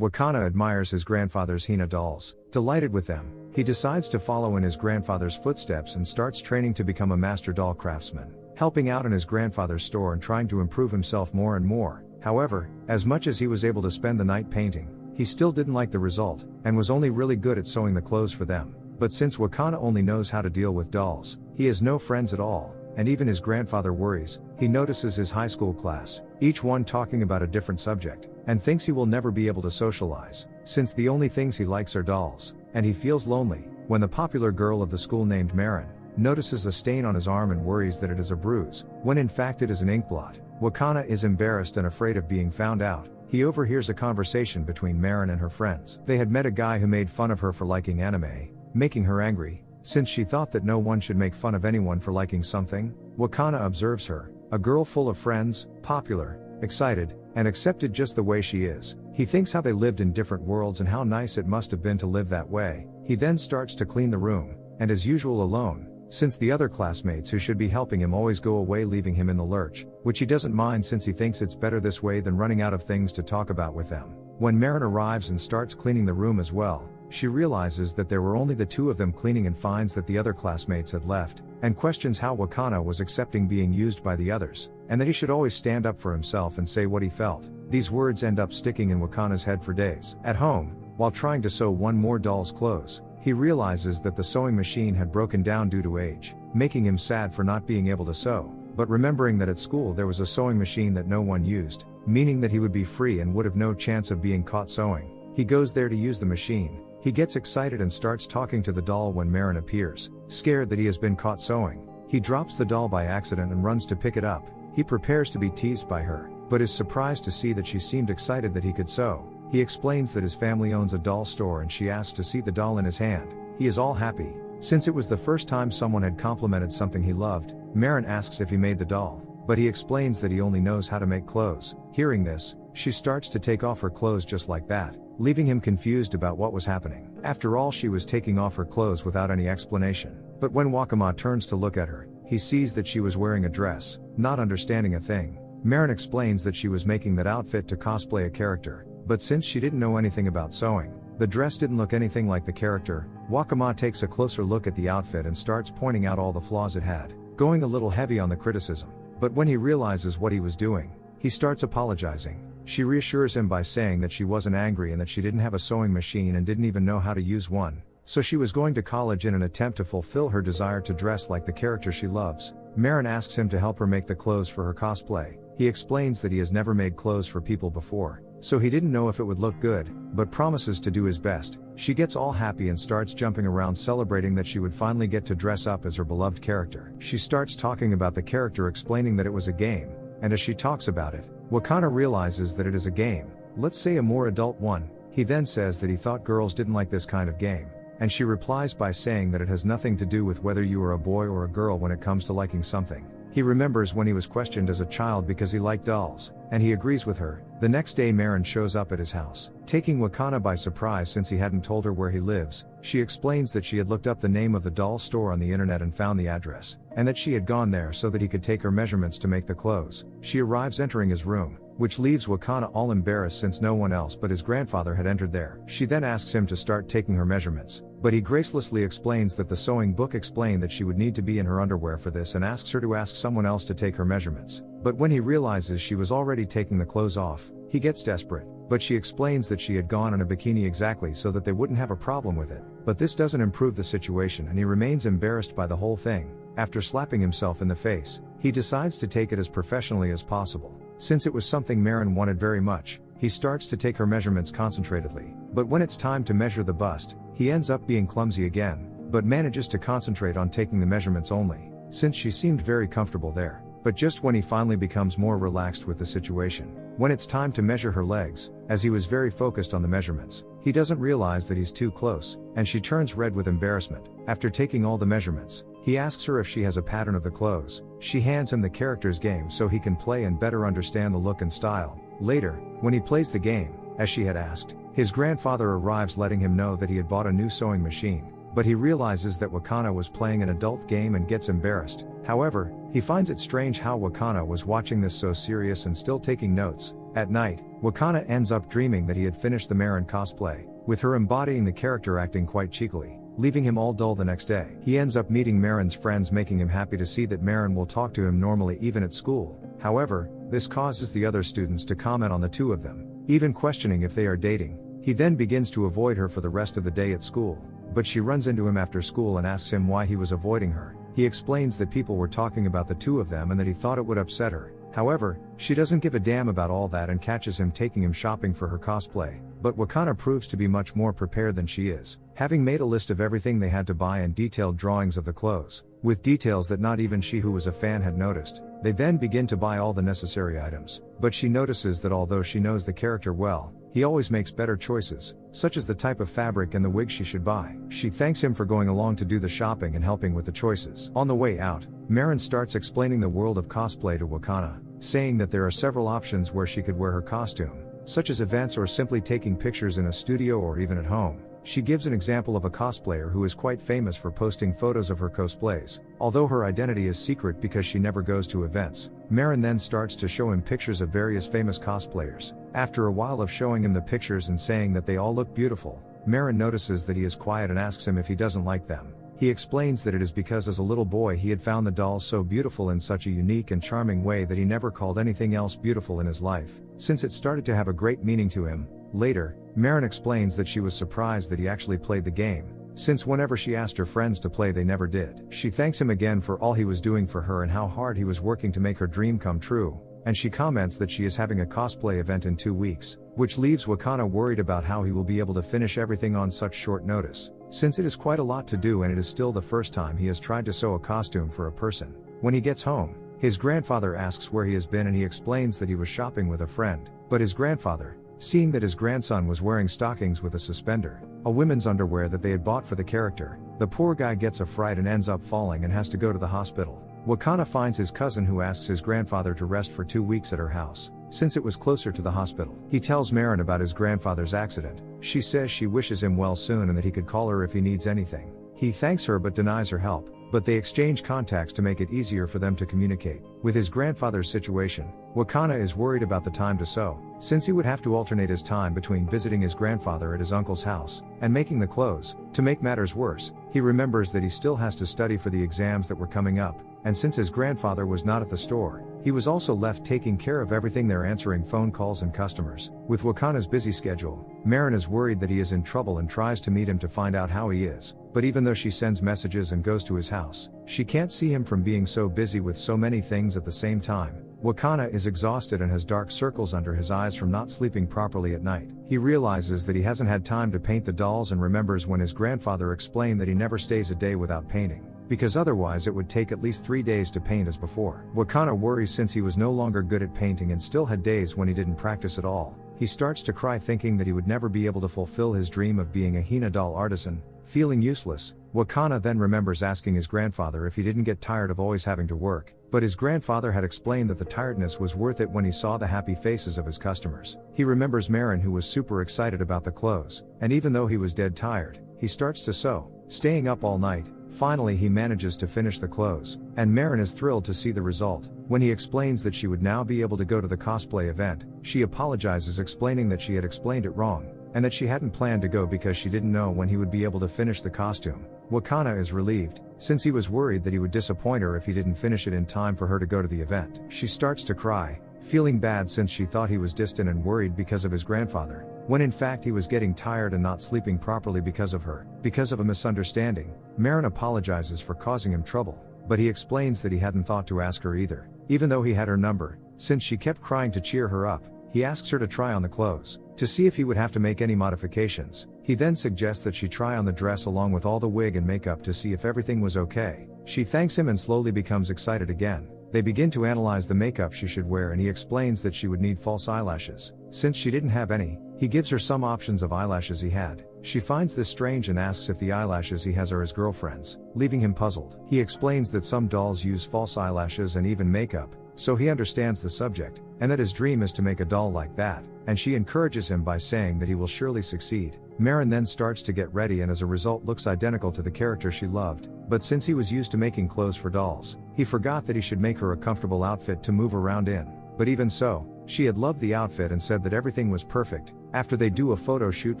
Wakana admires his grandfather's Hina dolls. Delighted with them, he decides to follow in his grandfather's footsteps and starts training to become a master doll craftsman, helping out in his grandfather's store and trying to improve himself more and more. However, as much as he was able to spend the night painting, he still didn't like the result, and was only really good at sewing the clothes for them. But since Wakana only knows how to deal with dolls, he has no friends at all, and even his grandfather worries. He notices his high school class, each one talking about a different subject, and thinks he will never be able to socialize, since the only things he likes are dolls, and he feels lonely, when the popular girl of the school named Marin notices a stain on his arm and worries that it is a bruise, when in fact it is an ink blot. Wakana is embarrassed and afraid of being found out. He overhears a conversation between Marin and her friends. They had met a guy who made fun of her for liking anime, making her angry, since she thought that no one should make fun of anyone for liking something. Wakana observes her, a girl full of friends, popular, excited, and accepted just the way she is. He thinks how they lived in different worlds and how nice it must have been to live that way. He then starts to clean the room, and as usual alone, since the other classmates who should be helping him always go away leaving him in the lurch, which he doesn't mind since he thinks it's better this way than running out of things to talk about with them. When Marin arrives and starts cleaning the room as well, she realizes that there were only the two of them cleaning and finds that the other classmates had left, and questions how Wakana was accepting being used by the others, and that he should always stand up for himself and say what he felt. These words end up sticking in Wakana's head for days. At home, while trying to sew one more doll's clothes, he realizes that the sewing machine had broken down due to age, making him sad for not being able to sew, but remembering that at school there was a sewing machine that no one used, meaning that he would be free and would have no chance of being caught sewing. He goes there to use the machine. He gets excited and starts talking to the doll when Marin appears, scared that he has been caught sewing. He drops the doll by accident and runs to pick it up. He prepares to be teased by her, but is surprised to see that she seemed excited that he could sew. He explains that his family owns a doll store and she asks to see the doll in his hand. He is all happy, since it was the first time someone had complimented something he loved. Marin asks if he made the doll, but he explains that he only knows how to make clothes. Hearing this, she starts to take off her clothes just like that, leaving him confused about what was happening. After all, she was taking off her clothes without any explanation. But when Wakama turns to look at her, he sees that she was wearing a dress. Not understanding a thing, Marin explains that she was making that outfit to cosplay a character, but since she didn't know anything about sewing, the dress didn't look anything like the character. Wakama takes a closer look at the outfit and starts pointing out all the flaws it had, going a little heavy on the criticism. But when he realizes what he was doing, he starts apologizing. She reassures him by saying that she wasn't angry and that she didn't have a sewing machine and didn't even know how to use one, so she was going to college in an attempt to fulfill her desire to dress like the character she loves. Marin asks him to help her make the clothes for her cosplay. He explains that he has never made clothes for people before, so he didn't know if it would look good, but promises to do his best. She gets all happy and starts jumping around celebrating that she would finally get to dress up as her beloved character. She starts talking about the character, explaining that it was a game, and as she talks about it, Wakana realizes that it is a game, let's say a more adult one. He then says that he thought girls didn't like this kind of game, and she replies by saying that it has nothing to do with whether you are a boy or a girl when it comes to liking something. He remembers when he was questioned as a child because he liked dolls, and he agrees with her. The next day Marin shows up at his house, taking Wakana by surprise since he hadn't told her where he lives. She explains that she had looked up the name of the doll store on the internet and found the address, and that she had gone there so that he could take her measurements to make the clothes. She arrives entering his room, which leaves Wakana all embarrassed since no one else but his grandfather had entered there. She then asks him to start taking her measurements, but he gracelessly explains that the sewing book explained that she would need to be in her underwear for this and asks her to ask someone else to take her measurements. But when he realizes she was already taking the clothes off, he gets desperate, but she explains that she had gone in a bikini exactly so that they wouldn't have a problem with it. But this doesn't improve the situation and he remains embarrassed by the whole thing. After slapping himself in the face, he decides to take it as professionally as possible. Since it was something Marin wanted very much, he starts to take her measurements concentratedly. But when it's time to measure the bust, he ends up being clumsy again, but manages to concentrate on taking the measurements only, since she seemed very comfortable there. But just when he finally becomes more relaxed with the situation, when it's time to measure her legs, as he was very focused on the measurements, he doesn't realize that he's too close, and she turns red with embarrassment. After taking all the measurements, he asks her if she has a pattern of the clothes. She hands him the character's game so he can play and better understand the look and style. Later, when he plays the game, as she had asked, his grandfather arrives letting him know that he had bought a new sewing machine, but he realizes that Wakana was playing an adult game and gets embarrassed. However, he finds it strange how Wakana was watching this so serious and still taking notes. At night, Wakana ends up dreaming that he had finished the Marin cosplay, with her embodying the character acting quite cheekily, leaving him all dull the next day. He ends up meeting Marin's friends, making him happy to see that Marin will talk to him normally even at school. However, this causes the other students to comment on the two of them, even questioning if they are dating. He then begins to avoid her for the rest of the day at school, but she runs into him after school and asks him why he was avoiding her. He explains that people were talking about the two of them and that he thought it would upset her. However, she doesn't give a damn about all that and catches him taking him shopping for her cosplay, but Wakana proves to be much more prepared than she is, having made a list of everything they had to buy and detailed drawings of the clothes, with details that not even she who was a fan had noticed. They then begin to buy all the necessary items, but she notices that although she knows the character well, he always makes better choices, such as the type of fabric and the wig she should buy. She thanks him for going along to do the shopping and helping with the choices. On the way out, Marin starts explaining the world of cosplay to Wakana, saying that there are several options where she could wear her costume, such as events or simply taking pictures in a studio or even at home. She gives an example of a cosplayer who is quite famous for posting photos of her cosplays, although her identity is secret because she never goes to events. Marin then starts to show him pictures of various famous cosplayers. After a while of showing him the pictures and saying that they all look beautiful, Marin notices that he is quiet and asks him if he doesn't like them. He explains that it is because as a little boy he had found the dolls so beautiful in such a unique and charming way that he never called anything else beautiful in his life, since it started to have a great meaning to him. Later, Marin explains that she was surprised that he actually played the game, since whenever she asked her friends to play they never did. She thanks him again for all he was doing for her and how hard he was working to make her dream come true, and she comments that she is having a cosplay event in 2 weeks, which leaves Wakana worried about how he will be able to finish everything on such short notice, since it is quite a lot to do and it is still the first time he has tried to sew a costume for a person. When he gets home, his grandfather asks where he has been and he explains that he was shopping with a friend, but his grandfather, seeing that his grandson was wearing stockings with a suspender, a women's underwear that they had bought for the character, the poor guy gets a fright and ends up falling and has to go to the hospital. Wakana finds his cousin who asks his grandfather to rest for 2 weeks at her house, since it was closer to the hospital. He tells Marin about his grandfather's accident. She says she wishes him well soon and that he could call her if he needs anything. He thanks her but denies her help, but they exchange contacts to make it easier for them to communicate. With his grandfather's situation, Wakana is worried about the time to sew, since he would have to alternate his time between visiting his grandfather at his uncle's house and making the clothes. To make matters worse, he remembers that he still has to study for the exams that were coming up, and since his grandfather was not at the store, he was also left taking care of everything there, answering phone calls and customers. With Wakana's busy schedule, Marin is worried that he is in trouble and tries to meet him to find out how he is, but even though she sends messages and goes to his house, she can't see him from being so busy with so many things at the same time. Wakana is exhausted and has dark circles under his eyes from not sleeping properly at night. He realizes that he hasn't had time to paint the dolls and remembers when his grandfather explained that he never stays a day without painting, because otherwise it would take at least 3 days to paint as before. Wakana worries since he was no longer good at painting and still had days when he didn't practice at all. He starts to cry thinking that he would never be able to fulfill his dream of being a Hina doll artisan. Feeling useless, Wakana then remembers asking his grandfather if he didn't get tired of always having to work, but his grandfather had explained that the tiredness was worth it when he saw the happy faces of his customers. He remembers Marin, who was super excited about the clothes, and even though he was dead tired, he starts to sew, staying up all night. Finally he manages to finish the clothes, and Marin is thrilled to see the result. When he explains that she would now be able to go to the cosplay event, she apologizes, explaining that she had explained it wrong, and that she hadn't planned to go because she didn't know when he would be able to finish the costume. Wakana is relieved, since he was worried that he would disappoint her if he didn't finish it in time for her to go to the event. She starts to cry, feeling bad since she thought he was distant and worried because of his grandfather, when in fact he was getting tired and not sleeping properly because of her. Because of a misunderstanding, Marin apologizes for causing him trouble, but he explains that he hadn't thought to ask her either, even though he had her number. Since she kept crying to cheer her up, he asks her to try on the clothes, to see if he would have to make any modifications. He then suggests that she try on the dress along with all the wig and makeup to see if everything was okay. She thanks him and slowly becomes excited again. They begin to analyze the makeup she should wear and he explains that she would need false eyelashes. Since she didn't have any, he gives her some options of eyelashes he had. She finds this strange and asks if the eyelashes he has are his girlfriend's, leaving him puzzled. He explains that some dolls use false eyelashes and even makeup, so he understands the subject, and that his dream is to make a doll like that, and she encourages him by saying that he will surely succeed. Marin then starts to get ready and as a result looks identical to the character she loved, but since he was used to making clothes for dolls, he forgot that he should make her a comfortable outfit to move around in. But even so, She had loved the outfit and said that everything was perfect. After they do a photo shoot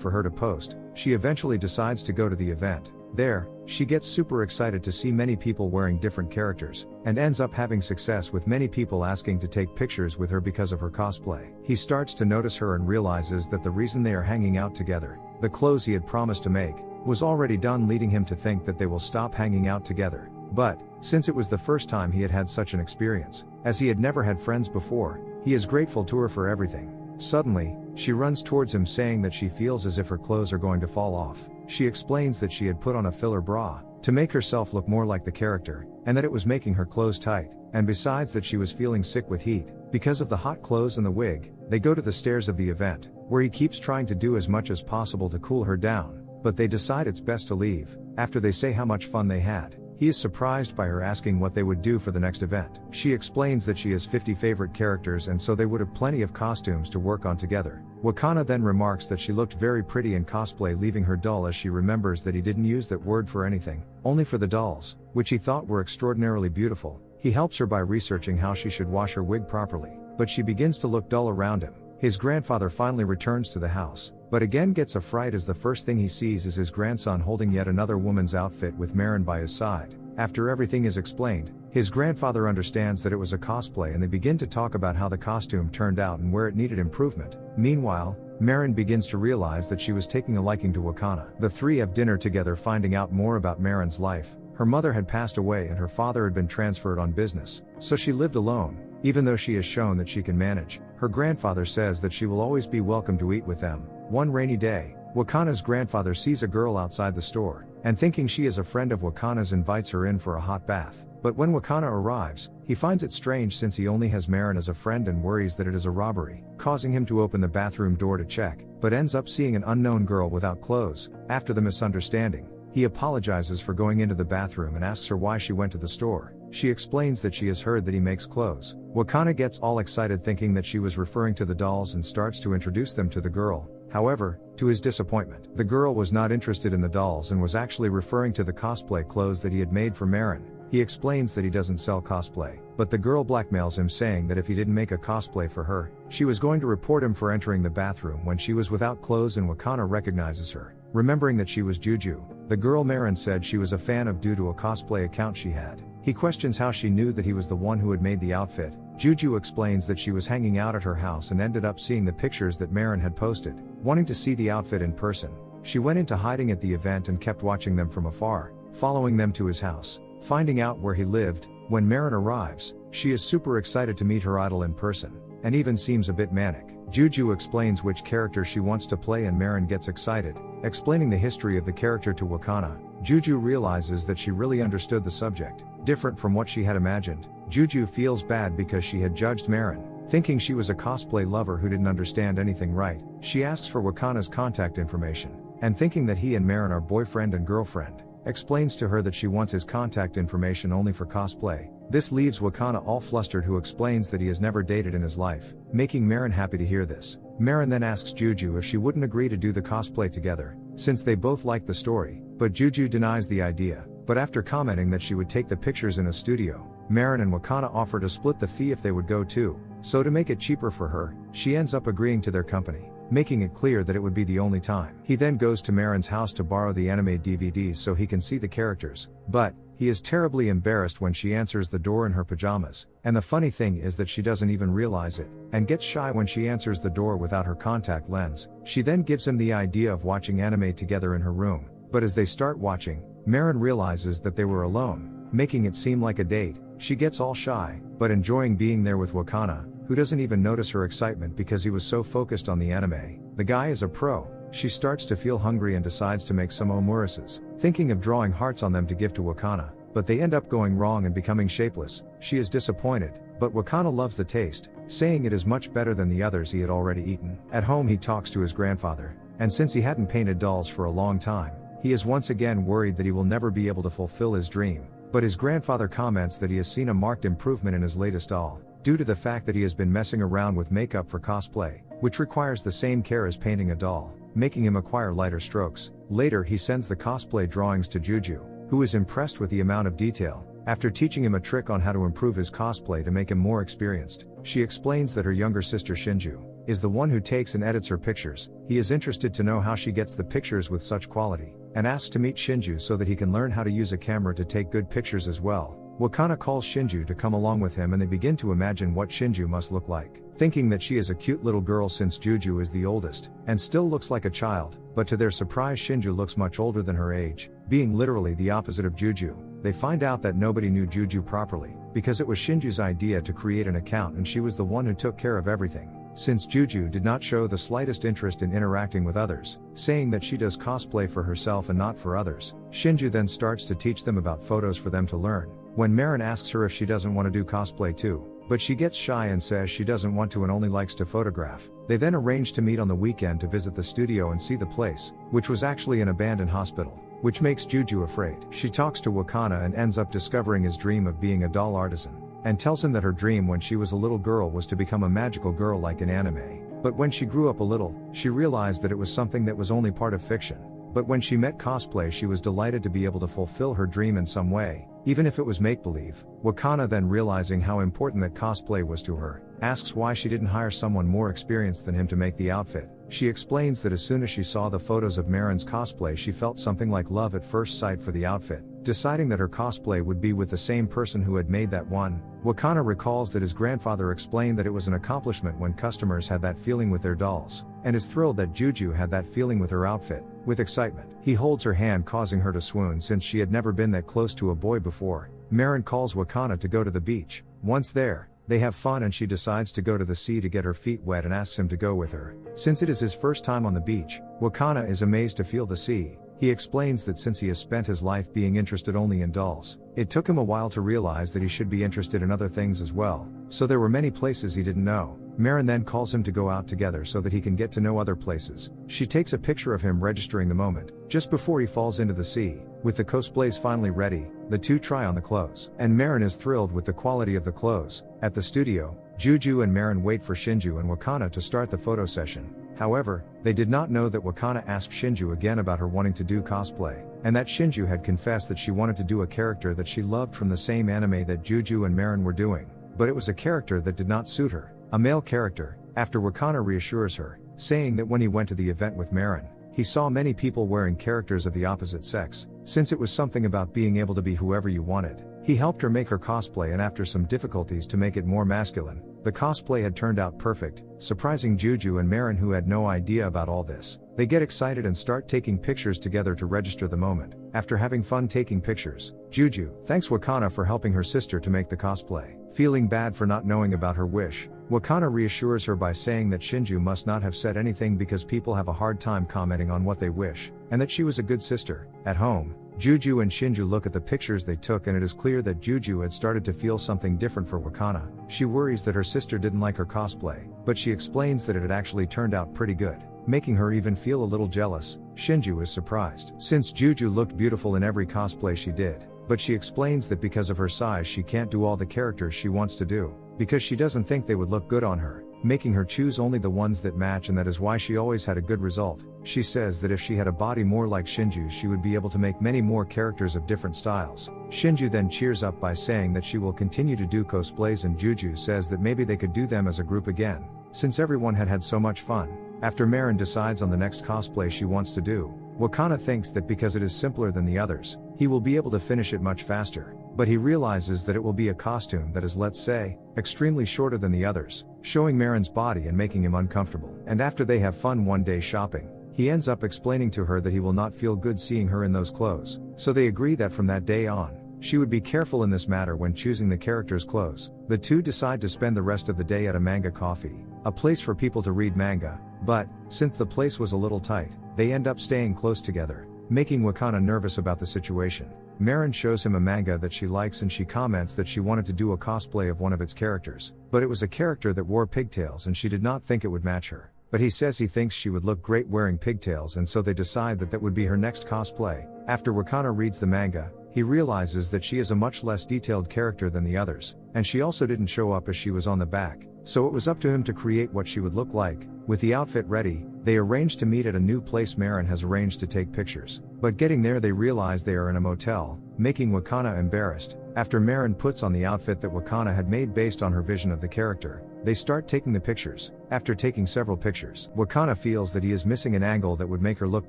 for her to post, she eventually decides to go to the event. There, she gets super excited to see many people wearing different characters, and ends up having success with many people asking to take pictures with her because of her cosplay. He starts to notice her and realizes that the reason they are hanging out together, the clothes he had promised to make, was already done, leading him to think that they will stop hanging out together. But, since it was the first time he had had such an experience, as he had never had friends before, he is grateful to her for everything. Suddenly, she runs towards him saying that she feels as if her clothes are going to fall off. She explains that she had put on a filler bra to make herself look more like the character, and that it was making her clothes tight, and besides that she was feeling sick with heat. Because of the hot clothes and the wig, they go to the stairs of the event, where he keeps trying to do as much as possible to cool her down, but they decide it's best to leave. After they say how much fun they had, he is surprised by her asking what they would do for the next event. She explains that she has 50 favorite characters and so they would have plenty of costumes to work on together. Wakana then remarks that she looked very pretty in cosplay, leaving her dull as she remembers that he didn't use that word for anything, only for the dolls, which he thought were extraordinarily beautiful. He helps her by researching how she should wash her wig properly, but she begins to look dull around him. His grandfather finally returns to the house, but again gets a fright as the first thing he sees is his grandson holding yet another woman's outfit with Marin by his side. After everything is explained, his grandfather understands that it was a cosplay and they begin to talk about how the costume turned out and where it needed improvement. Meanwhile, Marin begins to realize that she was taking a liking to Wakana. The three have dinner together, finding out more about Marin's life. Her mother had passed away and her father had been transferred on business, so she lived alone. Even though she has shown that she can manage, her grandfather says that she will always be welcome to eat with them. One rainy day, Wakana's grandfather sees a girl outside the store, and thinking she is a friend of Wakana's invites her in for a hot bath. But when Wakana arrives, he finds it strange since he only has Marin as a friend and worries that it is a robbery, causing him to open the bathroom door to check, but ends up seeing an unknown girl without clothes. After the misunderstanding, he apologizes for going into the bathroom and asks her why she went to the store. She explains that she has heard that he makes clothes. Wakana gets all excited thinking that she was referring to the dolls and starts to introduce them to the girl. However, to his disappointment, the girl was not interested in the dolls and was actually referring to the cosplay clothes that he had made for Marin. He explains that he doesn't sell cosplay, but the girl blackmails him, saying that if he didn't make a cosplay for her, she was going to report him for entering the bathroom when she was without clothes, and Wakana recognizes her. Remembering that she was Juju, the girl Marin said she was a fan of due to a cosplay account she had. He questions how she knew that he was the one who had made the outfit. Juju explains that she was hanging out at her house and ended up seeing the pictures that Marin had posted. Wanting to see the outfit in person, she went into hiding at the event and kept watching them from afar, following them to his house, finding out where he lived. When Marin arrives, she is super excited to meet her idol in person, and even seems a bit manic. Juju explains which character she wants to play and Marin gets excited, explaining the history of the character to Wakana. Juju realizes that she really understood the subject, different from what she had imagined. Juju feels bad because she had judged Marin, thinking she was a cosplay lover who didn't understand anything right. She asks for Wakana's contact information, and thinking that he and Marin are boyfriend and girlfriend, explains to her that she wants his contact information only for cosplay. This leaves Wakana all flustered, who explains that he has never dated in his life, making Marin happy to hear this. Marin then asks Juju if she wouldn't agree to do the cosplay together, since they both like the story, but Juju denies the idea. But after commenting that she would take the pictures in a studio, Marin and Wakana offer to split the fee if they would go too. So to make it cheaper for her, she ends up agreeing to their company, making it clear that it would be the only time. He then goes to Marin's house to borrow the anime DVDs so he can see the characters, but he is terribly embarrassed when she answers the door in her pajamas, and the funny thing is that she doesn't even realize it, and gets shy when she answers the door without her contact lens. She then gives him the idea of watching anime together in her room, but as they start watching, Marin realizes that they were alone, making it seem like a date. She gets all shy, but enjoying being there with Wakana, who doesn't even notice her excitement because he was so focused on the anime. The guy is a pro. She starts to feel hungry and decides to make some omurices, thinking of drawing hearts on them to give to Wakana, but they end up going wrong and becoming shapeless. She is disappointed, but Wakana loves the taste, saying it is much better than the others he had already eaten. At home he talks to his grandfather, and since he hadn't painted dolls for a long time, he is once again worried that he will never be able to fulfill his dream. But his grandfather comments that he has seen a marked improvement in his latest doll, due to the fact that he has been messing around with makeup for cosplay, which requires the same care as painting a doll, making him acquire lighter strokes. Later he sends the cosplay drawings to Juju, who is impressed with the amount of detail. After teaching him a trick on how to improve his cosplay to make him more experienced, she explains that her younger sister Shinju is the one who takes and edits her pictures. He is interested to know how she gets the pictures with such quality, and asks to meet Shinju so that he can learn how to use a camera to take good pictures as well. Wakana calls Shinju to come along with him and they begin to imagine what Shinju must look like, thinking that she is a cute little girl since Juju is the oldest, and still looks like a child, but to their surprise Shinju looks much older than her age, being literally the opposite of Juju. They find out that nobody knew Juju properly, because it was Shinju's idea to create an account and she was the one who took care of everything. Since Juju did not show the slightest interest in interacting with others, saying that she does cosplay for herself and not for others, Shinju then starts to teach them about photos for them to learn. When Marin asks her if she doesn't want to do cosplay too, but she gets shy and says she doesn't want to and only likes to photograph, they then arrange to meet on the weekend to visit the studio and see the place, which was actually an abandoned hospital, which makes Juju afraid. She talks to Wakana and ends up discovering his dream of being a doll artisan, and tells him that her dream when she was a little girl was to become a magical girl like in anime. But when she grew up a little, she realized that it was something that was only part of fiction. But when she met cosplay she was delighted to be able to fulfill her dream in some way, even if it was make-believe. Wakana then realizing how important that cosplay was to her, asks why she didn't hire someone more experienced than him to make the outfit. She explains that as soon as she saw the photos of Marin's cosplay she felt something like love at first sight for the outfit, deciding that her cosplay would be with the same person who had made that one. Wakana recalls that his grandfather explained that it was an accomplishment when customers had that feeling with their dolls, and is thrilled that Juju had that feeling with her outfit. With excitement, he holds her hand causing her to swoon since she had never been that close to a boy before. Marin calls Wakana to go to the beach. Once there, they have fun and she decides to go to the sea to get her feet wet and asks him to go with her. Since it is his first time on the beach, Wakana is amazed to feel the sea. He explains that since he has spent his life being interested only in dolls, it took him a while to realize that he should be interested in other things as well, so there were many places he didn't know. Marin then calls him to go out together so that he can get to know other places. She takes a picture of him registering the moment, just before he falls into the sea. With the cosplays finally ready, the two try on the clothes, and Marin is thrilled with the quality of the clothes. At the studio, Juju and Marin wait for Shinju and Wakana to start the photo session. However, they did not know that Wakana asked Shinju again about her wanting to do cosplay, and that Shinju had confessed that she wanted to do a character that she loved from the same anime that Juju and Marin were doing, but it was a character that did not suit her, a male character. After Wakana reassures her, saying that when he went to the event with Marin, he saw many people wearing characters of the opposite sex, since it was something about being able to be whoever you wanted. He helped her make her cosplay and after some difficulties to make it more masculine, the cosplay had turned out perfect, surprising Juju and Marin who had no idea about all this. They get excited and start taking pictures together to register the moment. After having fun taking pictures, Juju thanks Wakana for helping her sister to make the cosplay. Feeling bad for not knowing about her wish, Wakana reassures her by saying that Shinju must not have said anything because people have a hard time commenting on what they wish, and that she was a good sister. At home, Juju and Shinju look at the pictures they took and it is clear that Juju had started to feel something different for Wakana. She worries that her sister didn't like her cosplay, but she explains that it had actually turned out pretty good, making her even feel a little jealous. Shinju is surprised, since Juju looked beautiful in every cosplay she did, but she explains that because of her size she can't do all the characters she wants to do, because she doesn't think they would look good on her, making her choose only the ones that match, and that is why she always had a good result. She says that if she had a body more like Shinju's she would be able to make many more characters of different styles. Shinju then cheers up by saying that she will continue to do cosplays, and Juju says that maybe they could do them as a group again, since everyone had had so much fun. After Marin decides on the next cosplay she wants to do, Wakana thinks that because it is simpler than the others, he will be able to finish it much faster, but he realizes that it will be a costume that is, let's say, extremely shorter than the others, showing Marin's body and making him uncomfortable. And after they have fun one day shopping, he ends up explaining to her that he will not feel good seeing her in those clothes, so they agree that from that day on, she would be careful in this matter when choosing the character's clothes. The two decide to spend the rest of the day at a manga coffee, a place for people to read manga, but, since the place was a little tight, they end up staying close together, making Wakana nervous about the situation. Marin shows him a manga that she likes and she comments that she wanted to do a cosplay of one of its characters, but it was a character that wore pigtails and she did not think it would match her. But he says he thinks she would look great wearing pigtails, and so they decide that that would be her next cosplay. After Wakana reads the manga, he realizes that she is a much less detailed character than the others, and she also didn't show up as she was on the back. so it was up to him to create what she would look like. With the outfit ready, they arrange to meet at a new place Marin has arranged to take pictures. But getting there they realize they are in a motel, making Wakana embarrassed. After Marin puts on the outfit that Wakana had made based on her vision of the character, they start taking the pictures. After taking several pictures, Wakana feels that he is missing an angle that would make her look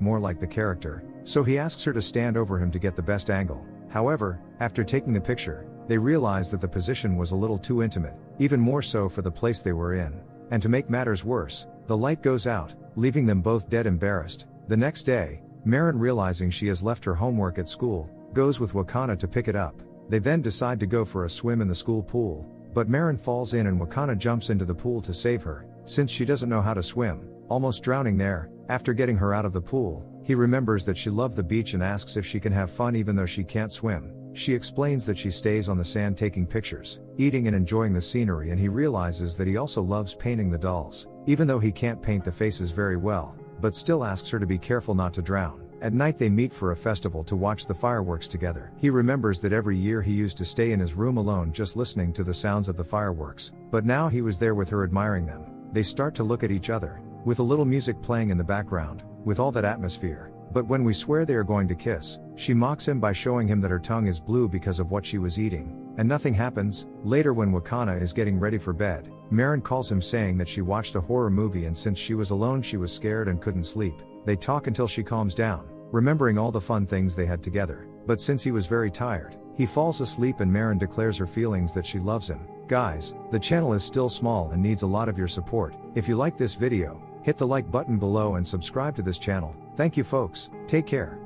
more like the character, so he asks her to stand over him to get the best angle. However, after taking the picture, they realize that the position was a little too intimate, even more so for the place they were in. And to make matters worse, the light goes out, leaving them both dead embarrassed. The next day, Marin, realizing she has left her homework at school, goes with Wakana to pick it up. They then decide to go for a swim in the school pool, but Marin falls in and Wakana jumps into the pool to save her, since she doesn't know how to swim, almost drowning there. After getting her out of the pool, he remembers that she loved the beach and asks if she can have fun even though she can't swim. She explains that she stays on the sand taking pictures, eating and enjoying the scenery, and he realizes that he also loves painting the dolls, even though he can't paint the faces very well, but still asks her to be careful not to drown. At night they meet for a festival to watch the fireworks together. He remembers that every year he used to stay in his room alone just listening to the sounds of the fireworks, but now he was there with her admiring them. They start to look at each other, with a little music playing in the background, with all that atmosphere. But when we swear they are going to kiss, she mocks him by showing him that her tongue is blue because of what she was eating, and nothing happens. Later, when Wakana is getting ready for bed, Marin calls him saying that she watched a horror movie and since she was alone she was scared and couldn't sleep. They talk until she calms down, remembering all the fun things they had together, but since he was very tired, he falls asleep and Marin declares her feelings that she loves him. Guys, the channel is still small and needs a lot of your support. If you like this video, hit the like button below and subscribe to this channel. Thank you folks, take care.